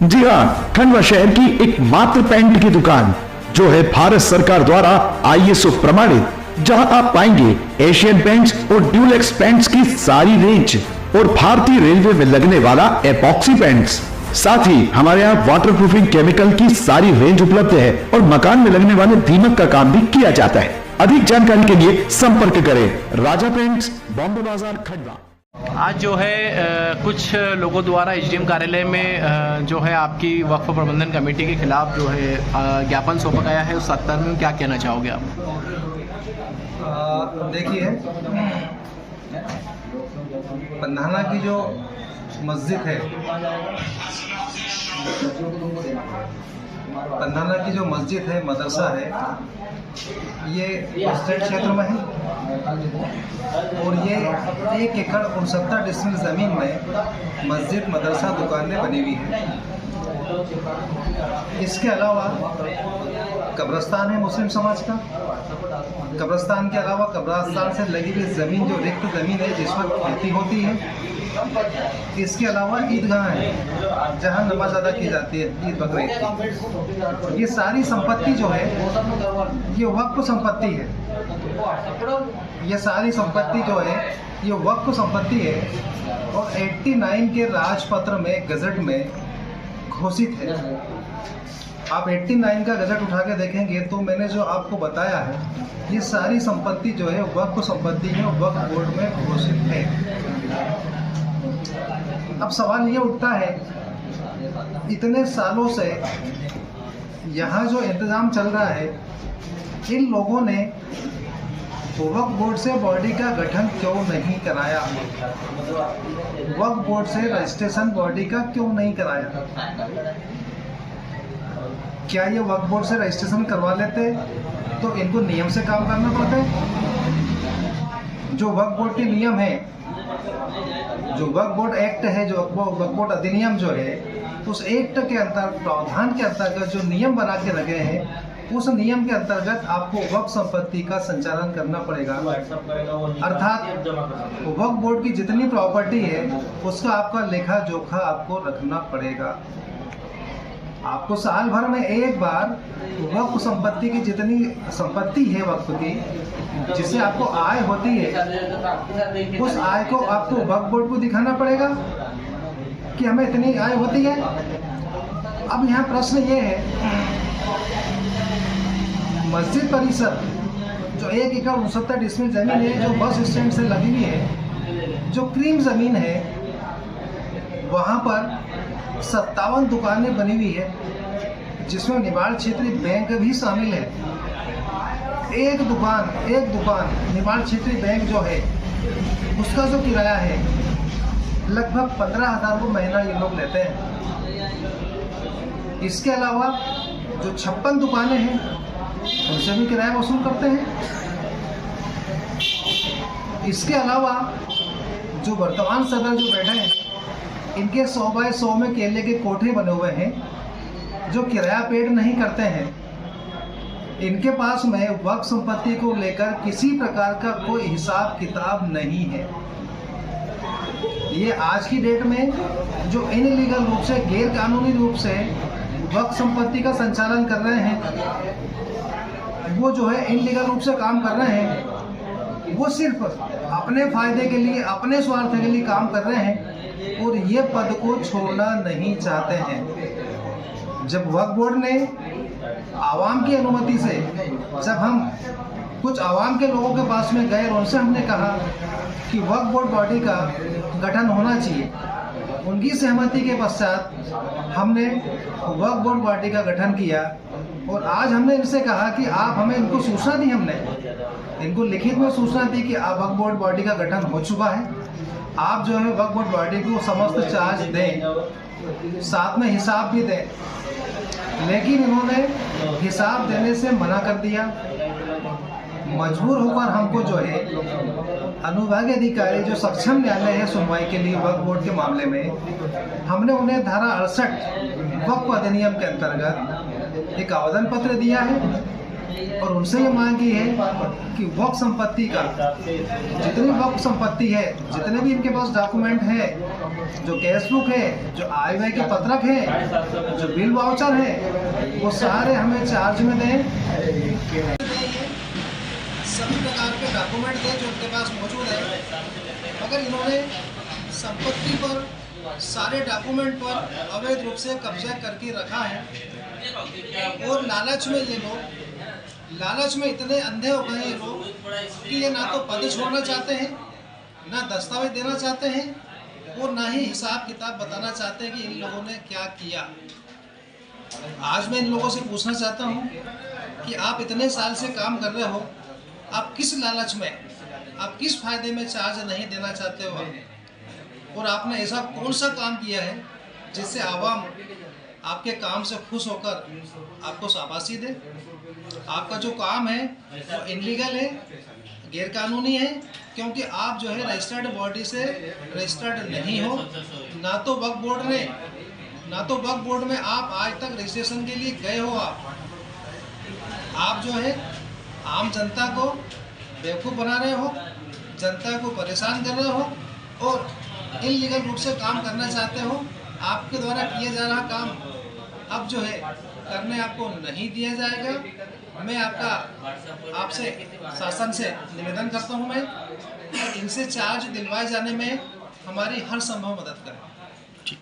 जी हाँ, खंडवा शहर की एक मात्र पेंट की दुकान जो है भारत सरकार द्वारा ISO प्रमाणित, जहां आप पाएंगे एशियन पेंट्स और ड्यूलेक्स पेंट्स की सारी रेंज और भारतीय रेलवे में लगने वाला एपॉक्सी पेंट्स। साथ ही हमारे यहाँ वाटरप्रूफिंग केमिकल की सारी रेंज उपलब्ध है और मकान में लगने वाले दीमक का काम भी किया जाता है। अधिक जानकारी के लिए संपर्क करें राजा पेंट्स, बॉम्बे बाजार, खंडवा। आज जो है कुछ लोगों द्वारा SDM कार्यालय में जो है आपकी वक्फ प्रबंधन कमेटी के खिलाफ जो है ज्ञापन सौंपा गया है, उस संदर्भ में क्या कहना चाहोगे आप? देखिए, पंधाना की जो मस्जिद है, पंधाना की जो मस्जिद है, मदरसा है, ये स्टेट क्षेत्र में है और ये 1 एकड़ 69 डिसमिल ज़मीन में मस्जिद, मदरसा, दुकानें बनी हुई है। इसके अलावा कब्रस्तान है मुस्लिम समाज का। कब्रस्तान के अलावा कब्रस्तान से लगी हुई ज़मीन जो रिक्त ज़मीन है जिस पर खेती होती है। इसके अलावा ईदगाह है जहां नमाज अदा की जाती है, ईद बकरीद की। ये सारी संपत्ति जो है ये वक्फ संपत्ति है। ये सारी संपत्ति जो है ये वक्फ संपत्ति है और 89 के राजपत्र में, गजट में घोषित है। आप 89 का गजट उठा के देखेंगे तो मैंने जो आपको बताया है ये सारी संपत्ति जो है वक्फ संपत्ति है, वक्फ बोर्ड में घोषित है। अब सवाल ये उठता है, इतने सालों से यहाँ जो इंतजाम चल रहा है, इन लोगों ने वक्फ बोर्ड से बॉडी का गठन क्यों नहीं कराया? वक्फ बोर्ड से रजिस्ट्रेशन बॉडी का क्यों नहीं कराया? क्या ये वक्फ बोर्ड से रजिस्ट्रेशन करवा लेते तो इनको नियम से काम करना पड़ता है? जो वक्फ बोर्ड के नियम है, जो वक्फ बोर्ड एक्ट है, जो वक्फ बोर्ड अधिनियम जो है, उस एक्ट के अंतर्गत, प्रावधान के अंतर्गत जो नियम बना के रखे हैं, उस नियम के अंतर्गत आपको वक्फ संपत्ति का संचालन करना पड़ेगा। अर्थात वक्फ बोर्ड की जितनी प्रॉपर्टी है उसका आपका लेखा जोखा आपको रखना पड़ेगा। आपको साल भर में एक बार वक्फ संपत्ति की जितनी संपत्ति है वक्फ की, जिससे आपको आय होती है, उस आय को आपको वक्फ बोर्ड को दिखाना पड़ेगा कि हमें इतनी आय होती है। अब यहाँ प्रश्न ये है, मस्जिद परिसर जो 1 एकड़ 69 डिसमिल जमीन है, जो बस स्टैंड से लगी हुई है, जो क्रीम जमीन है, वहाँ पर 57 दुकानें बनी हुई है जिसमें निवाड़ क्षेत्रीय बैंक भी शामिल है। एक दुकान निवाड़ क्षेत्रीय बैंक जो है उसका जो किराया है लगभग 15,000 रुपये महीना ये लोग लेते हैं। इसके अलावा जो 56 दुकानें हैं उनसे भी किराया वसूल करते हैं। इसके अलावा जो वर्तमान सदर जो बैठे हैं, इनके 100 बाय 100 में केले के कोठे बने हुए हैं जो किराया पेड नहीं करते हैं। इनके पास में वक्फ संपत्ति को लेकर किसी प्रकार का कोई हिसाब किताब नहीं है। ये आज की डेट में जो इनलीगल रूप से, गैर कानूनी रूप से वक्फ संपत्ति का संचालन कर रहे हैं, वो जो है इनलीगल रूप से काम कर रहे हैं। वो सिर्फ अपने फायदे के लिए, अपने स्वार्थ के लिए काम कर रहे हैं और ये पद को छोड़ना नहीं चाहते हैं। जब वक्फ बोर्ड ने आवाम की अनुमति से, जब हम कुछ आवाम के लोगों के पास में गए और उनसे हमने कहा कि वक्फ बोर्ड बॉडी का गठन होना चाहिए, उनकी सहमति के पश्चात हमने वक्फ बोर्ड बॉडी का गठन किया। और आज हमने इनसे कहा कि आप हमें, इनको सूचना दी, हमने इनको लिखित में सूचना दी कि आप वक्फ बोर्ड बॉडी का गठन हो चुका है, आप जो है वक्फ बोर्ड बॉडी को समस्त चार्ज दें, साथ में हिसाब भी दें। लेकिन इन्होंने हिसाब देने से मना कर दिया। मजबूर होकर हमको जो है अनुविभागीय अधिकारी, जो सक्षम न्यायालय है सुनवाई के लिए वक्फ बोर्ड के मामले में, हमने उन्हें धारा 68 वक्फ अधिनियम के अंतर्गत एक आवेदन पत्र दिया है और उनसे ये मांगी है कि वक्फ संपत्ति का जितनी वक्फ संपत्ति है, जितने भी इनके पास डॉक्यूमेंट है, जो कैश बुक है, जो आय व्यय के पत्रक है, जो बिल वाउचर है, वो सारे हमें चार्ज में दें। सभी प्रकार के डॉक्यूमेंट दें जो उनके पास मौजूद है। मगर इन्होंने संपत्ति पर, सारे डॉक्यूमेंट पर अवैध रूप से कब्जा करके रखा है। और लालच में ये लोग, लालच में इतने अंधे हो गए हैं लोग कि ये ना तो पद छोड़ना चाहते हैं, ना दस्तावेज देना चाहते हैं, और ना ही हिसाब किताब बताना चाहते हैं कि इन लोगों ने क्या किया। आज मैं इन लोगों से पूछना चाहता हूँ कि आप इतने साल से काम कर रहे हो, आप किस लालच में, आप किस फायदे में चार्ज नहीं देना चाहते हो, और आपने ऐसा कौन सा काम किया है जिससे आवाम आपके काम से खुश होकर आपको शाबाशी दे। आपका जो काम है वो इनलीगल है, गैरकानूनी है, क्योंकि आप जो है रजिस्टर्ड बॉडी से रजिस्टर्ड नहीं हो। ना तो वक्फ बोर्ड में आप आज तक रजिस्ट्रेशन के लिए गए हो। आप जो है आम जनता को बेवकूफ़ बना रहे हो, जनता को परेशान कर रहे हो और इनलीगल रूप से काम करना चाहते हो। आपके द्वारा किया जा रहा काम अब जो है करने आपको नहीं दिया जाएगा। मैं आपसे शासन से निवेदन करता हूं मैं, इनसे चार्ज दिलवाए जाने में हमारी हर संभव मदद करें।